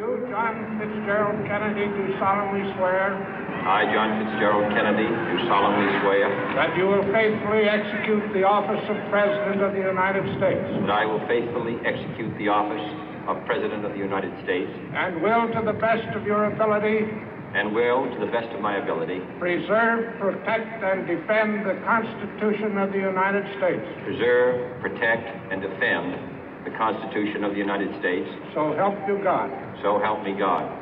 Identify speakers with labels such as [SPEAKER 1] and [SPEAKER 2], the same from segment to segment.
[SPEAKER 1] You, John Fitzgerald Kennedy, do solemnly swear.
[SPEAKER 2] I, John Fitzgerald Kennedy, do solemnly swear.
[SPEAKER 1] That you will faithfully execute the office of President of the United States.
[SPEAKER 2] That I will faithfully execute the office of President of the United States.
[SPEAKER 1] And will, to the best of your ability.
[SPEAKER 2] And will, to the best of my ability.
[SPEAKER 1] Preserve, protect, and defend the Constitution of the United States.
[SPEAKER 2] Preserve, protect, and defend the Constitution of the United States.
[SPEAKER 1] So help you God.
[SPEAKER 2] So help me God.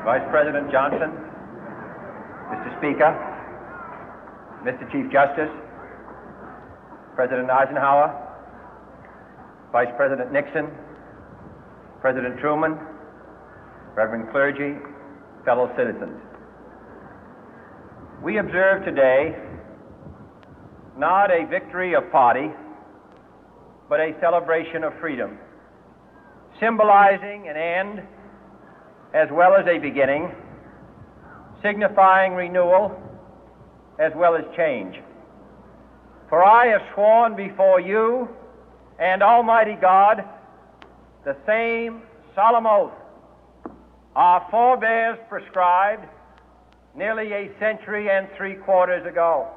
[SPEAKER 3] Vice President Johnson, Mr. Speaker, Mr. Chief Justice, President Eisenhower, Vice President Nixon, President Truman, Reverend clergy, fellow citizens. We observe today not a victory of party, but a celebration of freedom, symbolizing an end as well as a beginning, signifying renewal as well as change. For I have sworn before you and Almighty God the same solemn oath our forebears prescribed nearly a century and 3/4 ago.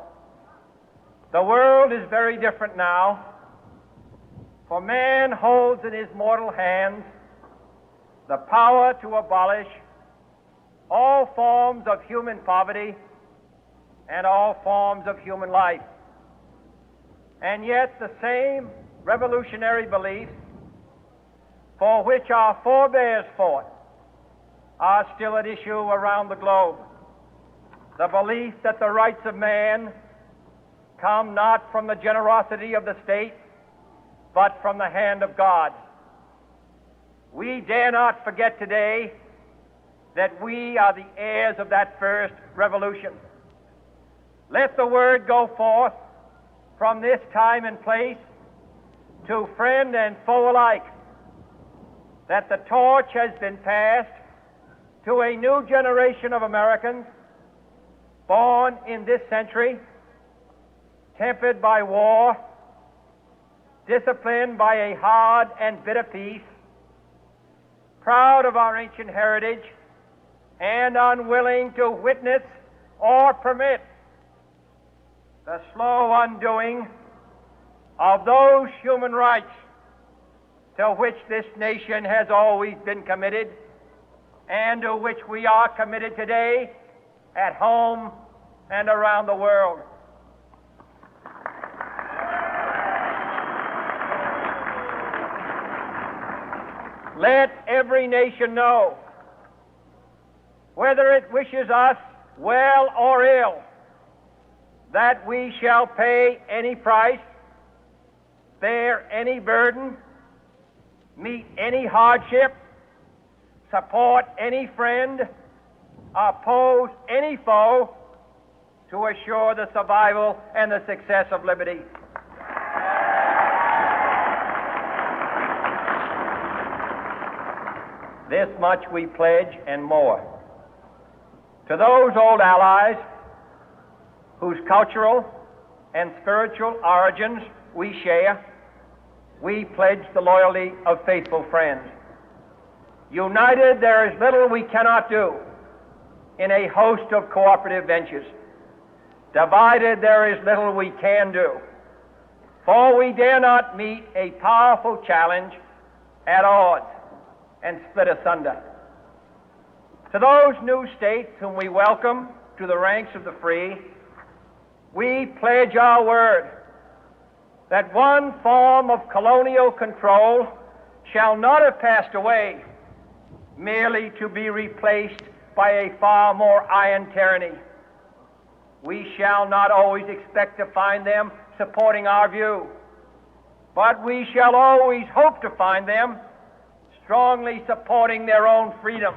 [SPEAKER 3] The world is very different now, for man holds in his mortal hands the power to abolish all forms of human poverty and all forms of human life. And yet the same revolutionary beliefs for which our forebears fought are still at issue around the globe. The belief that the rights of man come not from the generosity of the state, but from the hand of God. We dare not forget today that we are the heirs of that first revolution. Let the word go forth from this time and place to friend and foe alike that the torch has been passed to a new generation of Americans born in this century, tempered by war, disciplined by a hard and bitter peace, proud of our ancient heritage, and unwilling to witness or permit the slow undoing of those human rights to which this nation has always been committed and to which we are committed today at home and around the world. Let every nation know, whether it wishes us well or ill, that we shall pay any price, bear any burden, meet any hardship, support any friend, oppose any foe to assure the survival and the success of liberty. This much we pledge and more. To those old allies whose cultural and spiritual origins we share, we pledge the loyalty of faithful friends. United, there is little we cannot do in a host of cooperative ventures. Divided, there is little we can do, for we dare not meet a powerful challenge at odds and split asunder. To those new states whom we welcome to the ranks of the free, we pledge our word that one form of colonial control shall not have passed away merely to be replaced by a far more iron tyranny. We shall not always expect to find them supporting our view, but we shall always hope to find them strongly supporting their own freedom,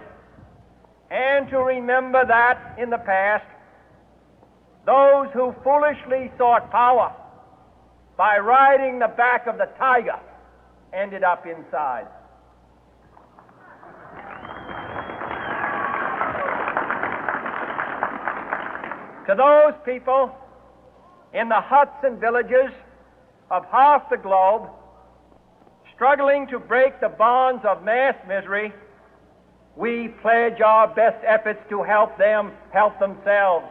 [SPEAKER 3] and to remember that in the past, those who foolishly sought power by riding the back of the tiger ended up inside. To those people in the huts and villages of half the globe struggling to break the bonds of mass misery, we pledge our best efforts to help them help themselves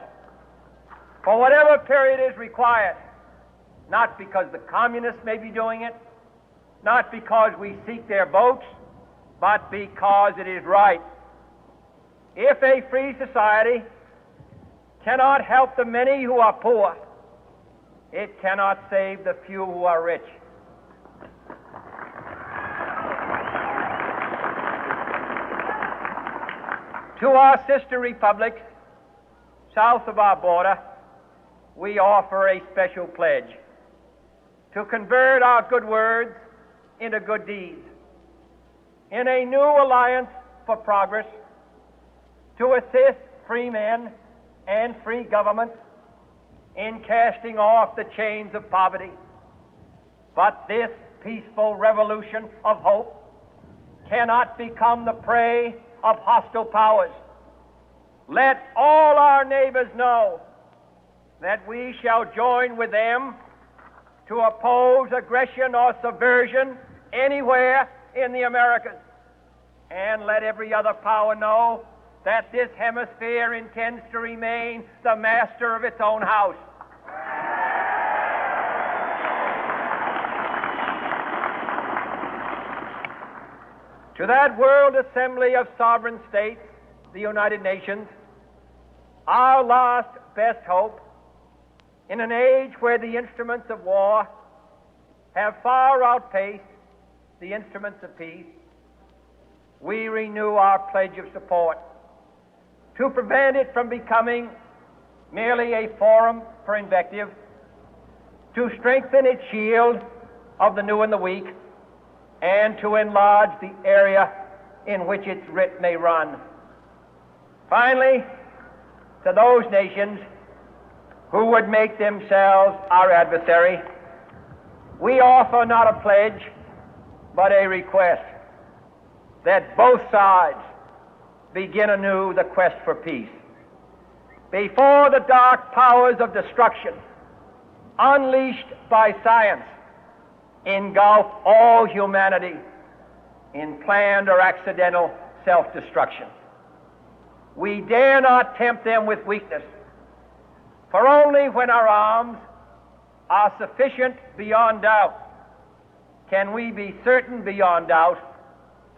[SPEAKER 3] for whatever period is required, not because the communists may be doing it, not because we seek their votes, but because it is right. If a free society cannot help the many who are poor, it cannot save the few who are rich. To our sister republics south of our border, we offer a special pledge to convert our good words into good deeds, in a new alliance for progress, to assist free men and free governments in casting off the chains of poverty. But this peaceful revolution of hope cannot become the prey of hostile powers. Let all our neighbors know that we shall join with them to oppose aggression or subversion anywhere in the Americas. And let every other power know that this hemisphere intends to remain the master of its own house. To that world assembly of sovereign states, the United Nations, our last best hope, in an age where the instruments of war have far outpaced the instruments of peace, we renew our pledge of support to prevent it from becoming merely a forum for invective, to strengthen its shield of the new and the weak, and to enlarge the area in which its writ may run. Finally, to those nations who would make themselves our adversary, we offer not a pledge, but a request that both sides begin anew the quest for peace. Before the dark powers of destruction, unleashed by science, engulf all humanity in planned or accidental self-destruction, we dare not tempt them with weakness, for only when our arms are sufficient beyond doubt can we be certain beyond doubt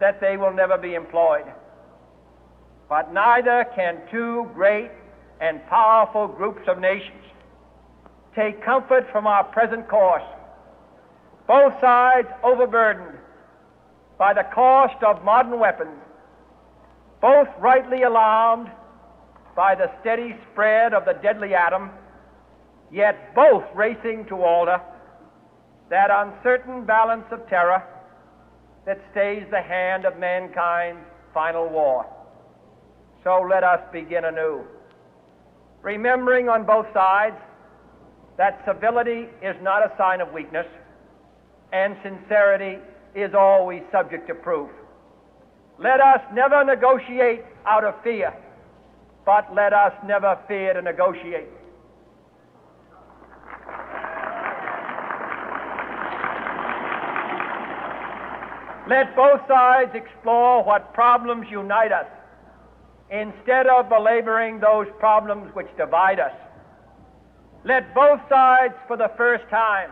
[SPEAKER 3] that they will never be employed. But neither can two great and powerful groups of nations take comfort from our present course, both sides overburdened by the cost of modern weapons, both rightly alarmed by the steady spread of the deadly atom, yet both racing to alter that uncertain balance of terror that stays the hand of mankind's final war. So let us begin anew, remembering on both sides that civility is not a sign of weakness, and sincerity is always subject to proof. Let us never negotiate out of fear, but let us never fear to negotiate. Let both sides explore what problems unite us, instead of belaboring those problems which divide us. Let both sides, for the first time,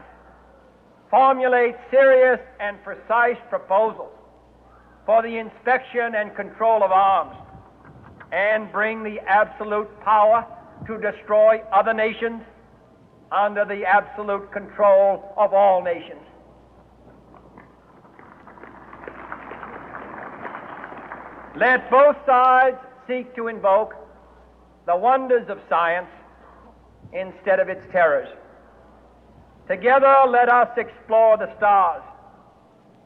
[SPEAKER 3] formulate serious and precise proposals for the inspection and control of arms, and bring the absolute power to destroy other nations under the absolute control of all nations. Let both sides seek to invoke the wonders of science instead of its terrors. Together, let us explore the stars,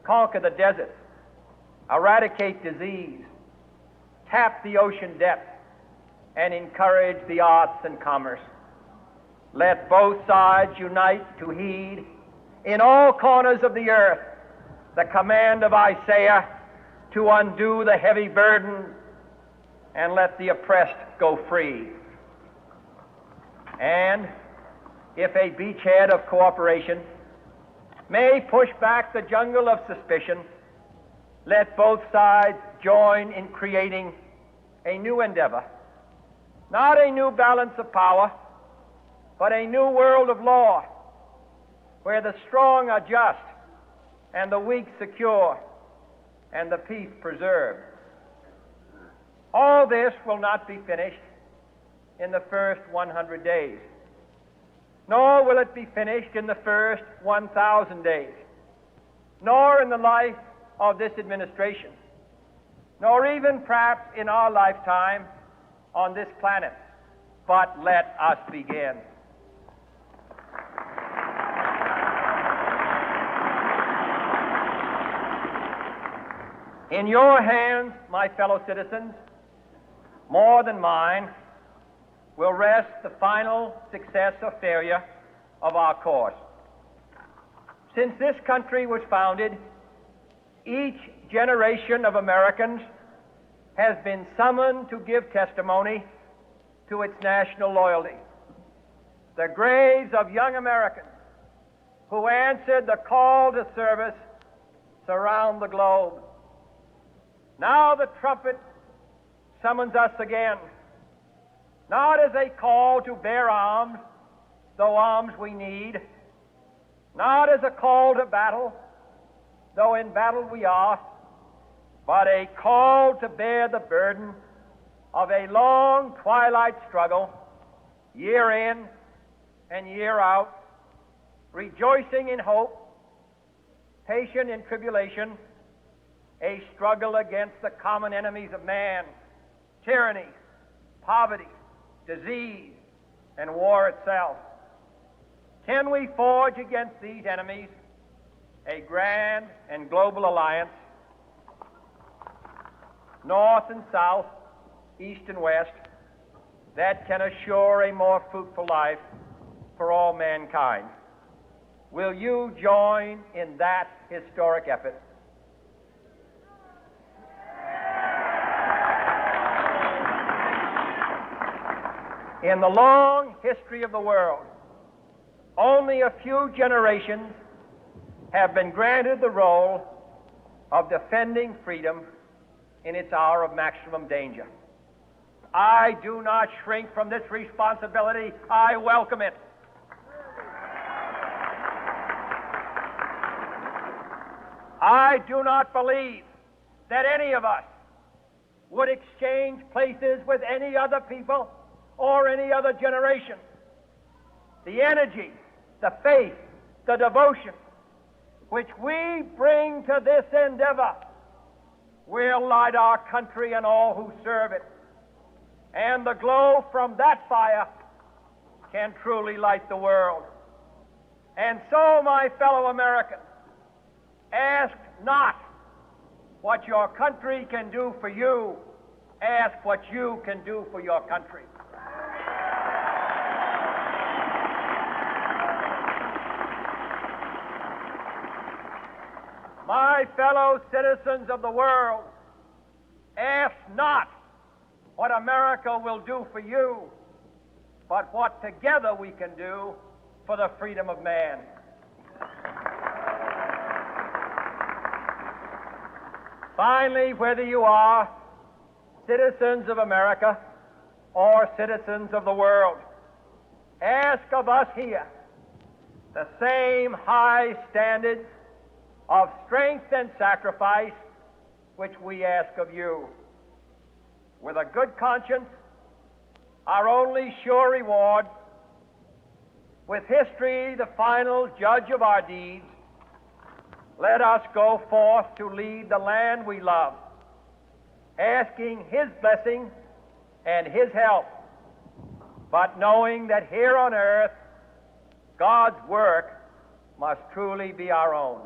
[SPEAKER 3] conquer the deserts, eradicate disease, tap the ocean depth, and encourage the arts and commerce. Let both sides unite to heed in all corners of the earth the command of Isaiah to undo the heavy burden and let the oppressed go free. And if a beachhead of cooperation may push back the jungle of suspicion, let both sides join in creating a new endeavor, not a new balance of power, but a new world of law, where the strong are just and the weak secure and the peace preserved. All this will not be finished in the first 100 days, nor will it be finished in the first 1,000 days, nor in the life of this administration, nor even perhaps in our lifetime on this planet. But let us begin. In your hands, my fellow citizens, more than mine, will rest the final success or failure of our course. Since this country was founded, each generation of Americans has been summoned to give testimony to its national loyalty. The graves of young Americans who answered the call to service surround the globe. Now the trumpet summons us again, not as a call to bear arms, though arms we need, not as a call to battle, though in battle we are, but a call to bear the burden of a long twilight struggle, year in and year out, rejoicing in hope, patient in tribulation, a struggle against the common enemies of man, tyranny, poverty, disease, and war itself. Can we forge against these enemies a grand and global alliance, north and south, east and west, that can assure a more fruitful life for all mankind? Will you join in that historic effort? In the long history of the world, only a few generations have been granted the role of defending freedom in its hour of maximum danger. I do not shrink from this responsibility. I welcome it. I do not believe that any of us would exchange places with any other people or any other generation. The energy, the faith, the devotion which we bring to this endeavor will light our country and all who serve it. And the glow from that fire can truly light the world. And so, my fellow Americans, ask not what your country can do for you, ask what you can do for your country. My fellow citizens of the world, ask not what America will do for you, but what together we can do for the freedom of man. Finally, whether you are citizens of America or citizens of the world, ask of us here the same high standards of strength and sacrifice which we ask of you. With a good conscience, our only sure reward, with history the final judge of our deeds, let us go forth to lead the land we love, asking His blessing and His help, but knowing that here on earth God's work must truly be our own.